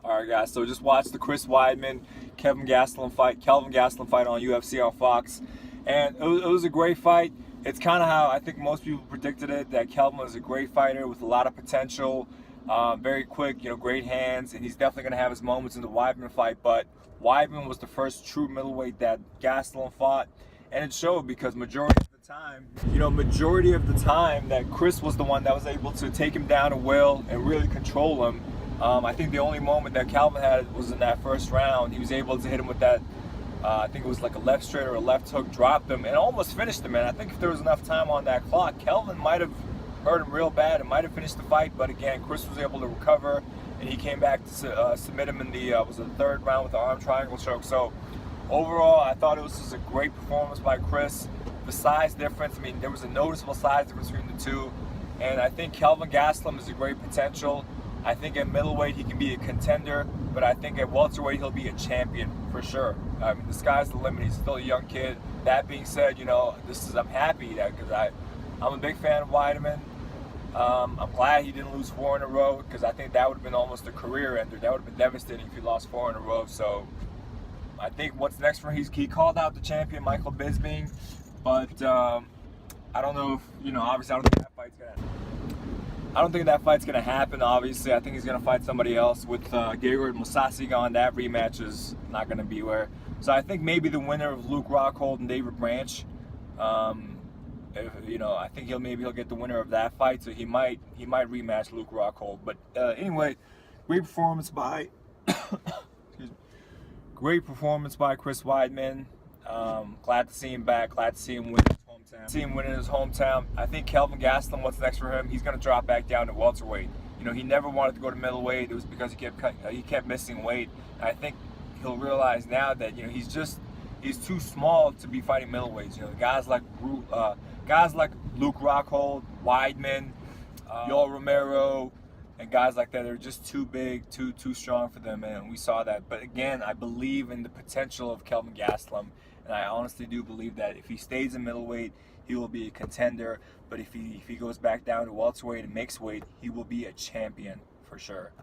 All right, guys. So just watched the Chris Weidman, Kelvin Gastelum fight on UFC on Fox, and it was a great fight. It's kind of how I think most people predicted it, that Kelvin was a great fighter with a lot of potential, very quick, great hands, and he's definitely going to have his moments in the Weidman fight. But Weidman was the first true middleweight that Gastelum fought, and it showed because majority of the time that Chris was the one that was able to take him down to will and really control him. I think the only moment that Kelvin had was in that first round. He was able to hit him with that, I think it was like a left straight or a left hook, dropped him, and almost finished him. And I think if there was enough time on that clock, Kelvin might have hurt him real bad and might have finished the fight. But again, Chris was able to recover, and he came back to submit him in the third round with the arm triangle choke. So overall, I thought it was just a great performance by Chris. The size difference, there was a noticeable size difference between the two. And I think Kelvin Gastelum is a great potential. I think at middleweight he can be a contender, but I think at welterweight he'll be a champion for sure. The sky's the limit. He's still a young kid. That being said, I'm happy because I'm a big fan of Weidman. I'm glad he didn't lose 4 in a row because I think that would have been almost a career ender. That would have been devastating if he lost 4 in a row. So I think what's next for him, he called out the champion Michael Bisping, but I don't know if obviously I don't think that fight's gonna happen. Obviously, I think he's gonna fight somebody else with Gegard Mousasi gone. That rematch is not gonna be where. So I think maybe the winner of Luke Rockhold and David Branch. I think he'll get the winner of that fight. So he might rematch Luke Rockhold. But anyway, great performance by great performance by Chris Weidman. Glad to see him back. Glad to see him win. See him win in his hometown. I think Kelvin Gastelum, what's next for him? He's going to drop back down to welterweight. He never wanted to go to middleweight. It was because he kept missing weight. And I think he'll realize now that he's too small to be fighting middleweights. Guys like Luke Rockhold, Weidman, Yoel Romero, and guys like that are just too big, too strong for them, and we saw that. But again, I believe in the potential of Kelvin Gastelum, and I honestly do believe that if he stays in middleweight, he will be a contender. But if he goes back down to welterweight and makes weight, he will be a champion for sure.